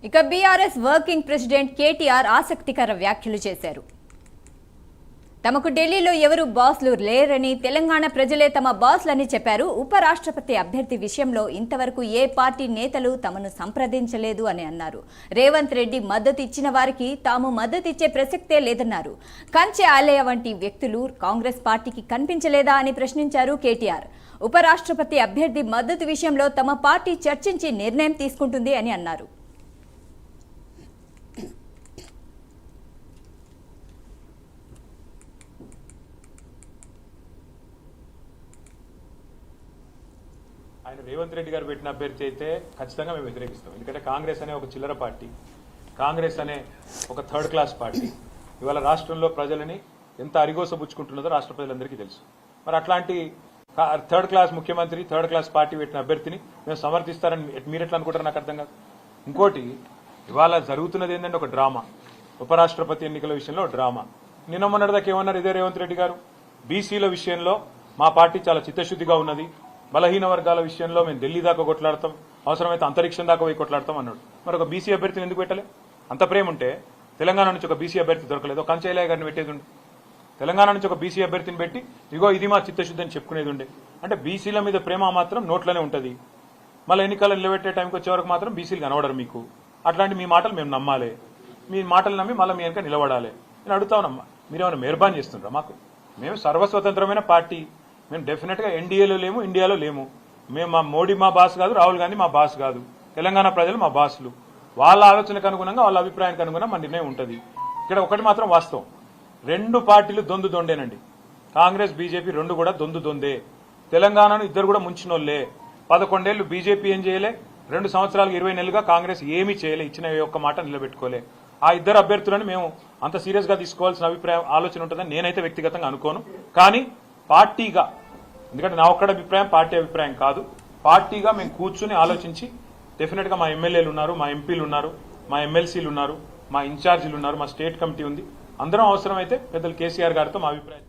ఇక BRS working president KTR ఆసక్తికర వ్యాఖ్యలు చేశారు. తమకు ఢిల్లీలో ఎవరు బాస్లు లేరని, తెలంగాణ ప్రజలే తమ బాస్లని చెప్పారు. ఉపరాష్ట్రపతి అభ్యర్థి విషయంలో ఇంతవరకు ఏ పార్టీ నేతలు తమను సంప్రదించలేదు అని అన్నారు. రేవంత్ రెడ్డి మద్దతు ఇచ్చిన వారికి తాము మద్దతిచ్చే ప్రసక్తే లేదన్నారు. కంచె ఆలయ వంటి వ్యక్తులు కాంగ్రెస్ పార్టీకి కనిపించలేదా అని ప్రశ్నించారు కేటీఆర్. ఉపరాష్ట్రపతి అభ్యర్థి మద్దతు విషయంలో తమ పార్టీ చర్చించి నిర్ణయం తీసుకుంటుంది అని అన్నారు. ఆయన రేవంత్ రెడ్డి గారు పెట్టిన అభ్యర్థి అయితే ఖచ్చితంగా మేము వ్యతిరేకిస్తాం. ఎందుకంటే కాంగ్రెస్ అనే ఒక చిల్లర పార్టీ, కాంగ్రెస్ అనే ఒక థర్డ్ క్లాస్ పార్టీ ఇవాళ రాష్ట్రంలో ప్రజలని ఎంత అరిగోసబుచ్చుకుంటున్నదో రాష్ట్ర ప్రజలందరికీ తెలుసు. మరి అట్లాంటి థర్డ్ క్లాస్ ముఖ్యమంత్రి, థర్డ్ క్లాస్ పార్టీ పెట్టిన అభ్యర్థిని మేము సమర్థిస్తారని మీరు ఎట్లా అనుకుంటారు? నాకు అర్థం కాదు. ఇంకోటి, ఇవాళ జరుగుతున్నది ఏంటంటే ఒక డ్రామా. ఉపరాష్ట్రపతి ఎన్నికల విషయంలో డ్రామా. నిన్న మొన్నటిదాకా ఏమన్నారు ఇదే రేవంత్ రెడ్డి గారు? బీసీల విషయంలో మా పార్టీ చాలా చిత్తశుద్ధిగా ఉన్నది, బలహీన వర్గాల విషయంలో మేము ఢిల్లీ దాకా కొట్లాడతాం, అవసరమైతే అంతరిక్షం దాకా పోయి కొట్లాడతాం అన్నాడు. మరి ఒక బీసీ అభ్యర్థిని ఎందుకు పెట్టలే? అంత ప్రేమ ఉంటే తెలంగాణ నుంచి ఒక బీసీ అభ్యర్థి దొరకలేదు, ఒక కంచైలయ్య గారిని పెట్టేది ఉండే. తెలంగాణ నుంచి ఒక బీసీ అభ్యర్థిని పెట్టి ఇగో ఇది మా చిత్తశుద్ధి అని చెప్పుకునేది ఉండే. అంటే బీసీల మీద ప్రేమ మాత్రం నోట్లోనే ఉంటుంది. మళ్ళీ ఎన్నికలు నిలబెట్టే టైంకి వచ్చే వరకు మాత్రం బీసీలు కనబడరు మీకు. అట్లాంటి మీ మాటలు మేము నమ్మాలి, మీ మాటలు నమ్మి మళ్ళీ మీ వెనక నిలబడాలి. నేను అడుగుతానమ్మా, మీరేమైనా మెహర్బాన్ చేస్తుండ్రా? మాకు మేము సర్వస్వతంత్రమైన పార్టీ, మేము డెఫినెట్గా ఎన్డీఏలో లేము, ఇండియాలో లేము. మేము మా మోడీ మా బాస్ కాదు, రాహుల్ గాంధీ మా బాస్ కాదు, తెలంగాణ ప్రజలు మా బాసులు. వాళ్ళ ఆలోచనకు అనుగుణంగా, వాళ్ళ అభిప్రాయానికి అనుగుణంగా మన నిర్ణయం ఉంటుంది. ఇక్కడ ఒకటి మాత్రం వాస్తవం, రెండు పార్టీలు దొందు దొండేనండి. కాంగ్రెస్ బీజేపీ రెండు కూడా దొందు దొందే. తెలంగాణను ఇద్దరు కూడా ముంచినోళ్లే. 11 ఏళ్లు బీజేపీ ఏం చేయలే, 2 సంవత్సరాలకు 20 నెలలుగా కాంగ్రెస్ ఏమీ చేయలే, ఇచ్చిన ఒక్క మాట నిలబెట్టుకోలే. ఆ ఇద్దరు అభ్యర్థులను మేము అంత సీరియస్ గా తీసుకోవాల్సిన అభిప్రాయం ఆలోచన ఉంటుందని నేనైతే వ్యక్తిగతంగా అనుకోను. కానీ పార్టీగా, ఎందుకంటే నా ఒక్కడ అభిప్రాయం పార్టీ అభిప్రాయం కాదు, పార్టీగా మేము కూర్చుని ఆలోచించి డెఫినెట్ గా మా ఎమ్మెల్యేలు ఉన్నారు, మా ఎంపీలు ఉన్నారు, మా ఎమ్మెల్సీలు ఉన్నారు, మా ఇన్ఛార్జీలు ఉన్నారు, మా స్టేట్ కమిటీ ఉంది, అందరం అవసరమైతే పెద్దలు కేసీఆర్ గారితో మా అభిప్రాయం